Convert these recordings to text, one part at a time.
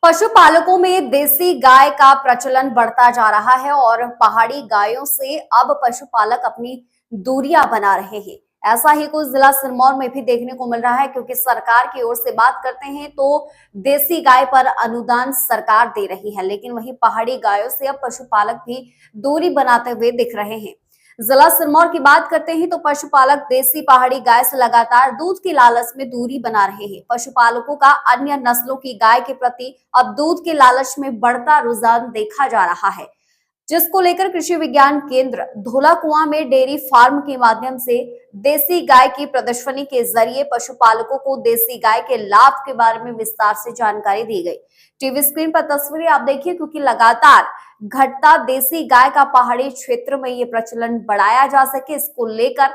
पशुपालकों में देसी गाय का प्रचलन बढ़ता जा रहा है और पहाड़ी गायों से अब पशुपालक अपनी दूरियां बना रहे हैं। ऐसा ही कुछ जिला सिरमौर में भी देखने को मिल रहा है, क्योंकि सरकार की ओर से बात करते हैं तो देसी गाय पर अनुदान सरकार दे रही है, लेकिन वहीं पहाड़ी गायों से अब पशुपालक भी दूरी बनाते हुए दिख रहे हैं। जिला सिरमौर की बात करते हैं तो पशुपालक देसी पहाड़ी गाय से लगातार दूध की लालच में दूरी बना रहे हैं। पशुपालकों का अन्य नस्लों की गाय के प्रति अब दूध के लालच में बढ़ता रुझान देखा जा रहा है, जिसको लेकर कृषि विज्ञान केंद्र धौलाकुआं में डेयरी फार्म के माध्यम से देसी गाय की प्रदर्शनी के जरिए पशुपालकों को देसी गाय के लाभ के बारे में विस्तार से जानकारी दी गई। टीवी स्क्रीन पर तस्वीरें आप देखिए, क्योंकि लगातार घटता देसी गाय का पहाड़ी क्षेत्र में ये प्रचलन बढ़ाया जा सके, इसको लेकर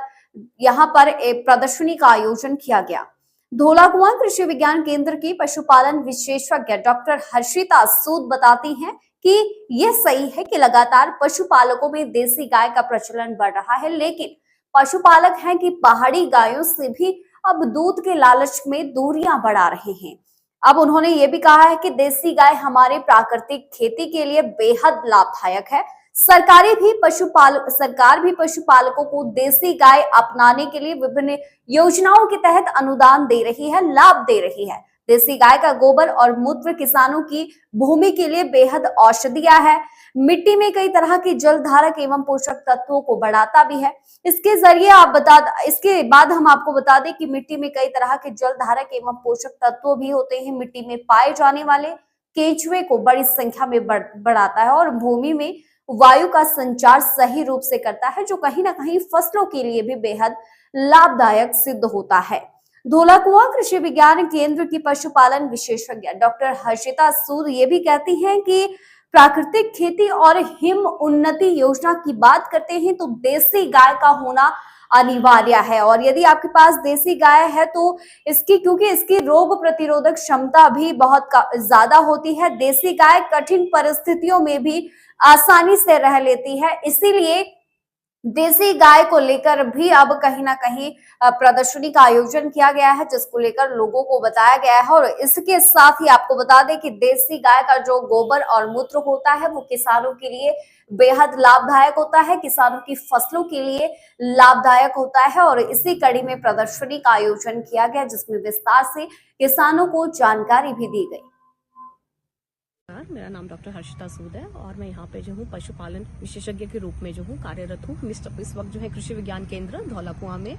यहाँ पर एक प्रदर्शनी का आयोजन किया गया। धौलाकुआं कृषि विज्ञान केंद्र की पशुपालन विशेषज्ञ डॉक्टर हर्षिता सूद बताती हैं कि यह सही है कि लगातार पशुपालकों में देसी गाय का प्रचलन बढ़ रहा है, लेकिन पशुपालक हैं कि पहाड़ी गायों से भी अब दूध के लालच में दूरियां बढ़ा रहे हैं। अब उन्होंने ये भी कहा है कि देसी गाय हमारे प्राकृतिक खेती के लिए बेहद लाभदायक है। सरकार भी पशुपालकों को देसी गाय अपनाने के लिए विभिन्न योजनाओं के तहत अनुदान दे रही है, लाभ दे रही है। देसी गाय का गोबर और मूत्र किसानों की भूमि के लिए बेहद औषधीय है। मिट्टी में कई तरह के जलधारक एवं पोषक तत्वों को बढ़ाता भी है। इसके बाद हम आपको बता दें कि मिट्टी में कई तरह के जलधारक एवं पोषक तत्व भी होते हैं। मिट्टी में पाए जाने वाले केंचुए को बड़ी संख्या में बढ़ाता है और भूमि में वायु का संचार सही रूप से करता है, जो कहीं ना कहीं फसलों के लिए भी बेहद लाभदायक सिद्ध होता है। धौलाकुआं कृषि विज्ञान केंद्र की पशुपालन विशेषज्ञ डॉक्टर हर्षिता सूद ये भी कहती हैं कि प्राकृतिक खेती और हिम उन्नति योजना की बात करते हैं तो देसी गाय का होना अनिवार्य है, और यदि आपके पास देसी गाय है तो क्योंकि इसकी रोग प्रतिरोधक क्षमता भी बहुत ज्यादा होती है। देसी गाय कठिन परिस्थितियों में भी आसानी से रह लेती है, इसीलिए देसी गाय को लेकर भी अब कहीं ना कहीं प्रदर्शनी का आयोजन किया गया है, जिसको लेकर लोगों को बताया गया है। और इसके साथ ही आपको बता दें कि देसी गाय का जो गोबर और मूत्र होता है वो किसानों के लिए बेहद लाभदायक होता है, किसानों की फसलों के लिए लाभदायक होता है। और इसी कड़ी में प्रदर्शनी का आयोजन किया गया, जिसमें विस्तार से किसानों को जानकारी भी दी गई। मेरा नाम डॉक्टर हर्षिता सूद है और मैं यहाँ पे जो हूँ पशुपालन विशेषज्ञ के रूप में जो हूँ कार्यरत हूँ। इस वक्त जो है कृषि विज्ञान केंद्र धौलाकुआं में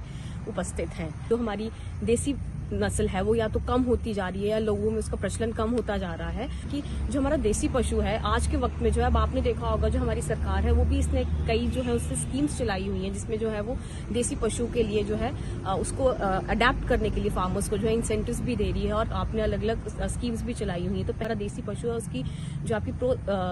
उपस्थित हैं। जो हमारी देसी नस्ल है वो या तो कम होती जा रही है या लोगों में उसका प्रचलन कम होता जा रहा है। कि जो हमारा देसी पशु है आज के वक्त में जो है, अब आपने देखा होगा जो हमारी सरकार है वो भी इसने कई जो है उससे स्कीम्स चलाई हुई हैं, जिसमें जो है वो देसी पशु के लिए जो है उसको अडेप्ट करने के लिए फार्मर्स को जो है इंसेंटिव्स भी दे रही है और आपने अलग अलग स्कीम्स भी चलाई हुई है। तो पहला देसी पशु है, उसकी जो आपकी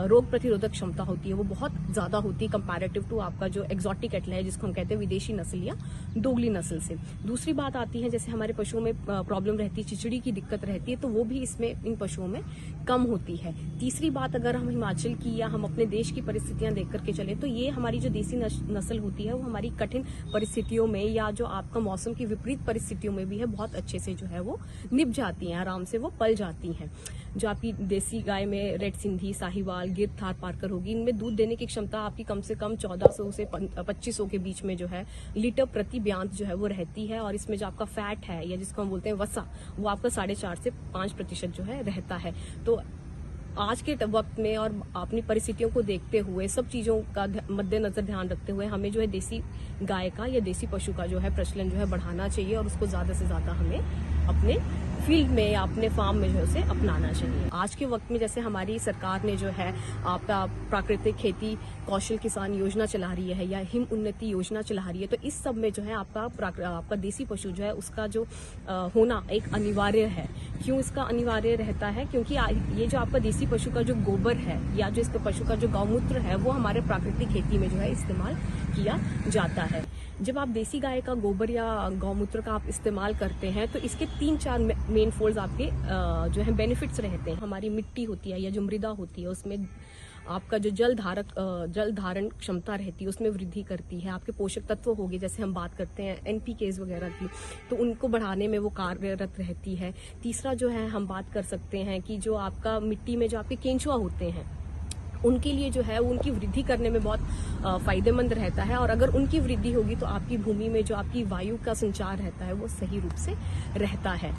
रोग प्रतिरोधक क्षमता होती है वो बहुत ज्यादा होती है कंपैरेटिव टू आपका जो एक्सोटिक कैटल है, जिसको हम कहते हैं विदेशी नस्ल या दोगली नस्ल से। दूसरी बात आती है, जैसे हमारे पशुओं में प्रॉब्लम रहती है, चिचड़ी की दिक्कत रहती है, तो वो भी इसमें इन पशुओं में कम होती है। तीसरी बात, अगर हम हिमाचल की या हम अपने देश की परिस्थितियां देख करके चले तो ये हमारी जो देसी नस्ल होती है वो हमारी कठिन परिस्थितियों में या जो आपका मौसम की विपरीत परिस्थितियों में भी है बहुत अच्छे से जो है वो निभ जाती हैं, आराम से वो पल जाती हैं। जो आपकी देसी गाय में रेड सिंधी, साहिवाल, गिर, थार पारकर होगी, इनमें दूध देने की क्षमता आपकी कम से कम 1400 से 2500 के बीच में जो है लीटर प्रति ब्यांत जो है वो रहती है। और इसमें जो आपका फैट है या जिसको हम बोलते हैं वसा, वो आपका 4.5 से 5% जो है रहता है। तो आज के वक्त में और अपनी परिस्थितियों को देखते हुए सब चीज़ों का मद्देनजर ध्यान रखते हुए हमें जो है देसी गाय का या देसी पशु का जो है प्रचलन जो है बढ़ाना चाहिए और उसको ज़्यादा से ज़्यादा हमें अपने फील्ड में या अपने फार्म में जो है उसे अपनाना चाहिए। आज के वक्त में जैसे हमारी सरकार ने जो है आपका प्राकृतिक खेती कौशल किसान योजना चला रही है या हिम उन्नति योजना चला रही है, तो इस सब में जो है आपका देसी पशु जो है उसका जो होना एक अनिवार्य है। क्यों इसका अनिवार्य रहता है? क्योंकि ये जो आपका देसी पशु का जो गोबर है या जो इसका पशु का जो गौमूत्र है वो हमारे प्राकृतिक खेती में जो है इस्तेमाल किया जाता है। जब आप देसी गाय का गोबर या गौमूत्र का आप इस्तेमाल करते हैं तो इसके 3-4 मेन फोल्ड्स आपके जो है बेनिफिट्स रहते हैं। हमारी मिट्टी होती है या जो मृदा होती है उसमें आपका जो जल धारण क्षमता रहती है उसमें वृद्धि करती है। आपके पोषक तत्व हो गए, जैसे हम बात करते हैं NPKs वगैरह की, तो उनको बढ़ाने में वो कार्यरत रहती है। तीसरा जो है हम बात कर सकते हैं कि जो आपका मिट्टी में जो आपके केंचुआ होते हैं उनके लिए जो है उनकी वृद्धि करने में बहुत फायदेमंद रहता है। और अगर उनकी वृद्धि होगी तो आपकी भूमि में जो आपकी वायु का संचार रहता है वो सही रूप से रहता है।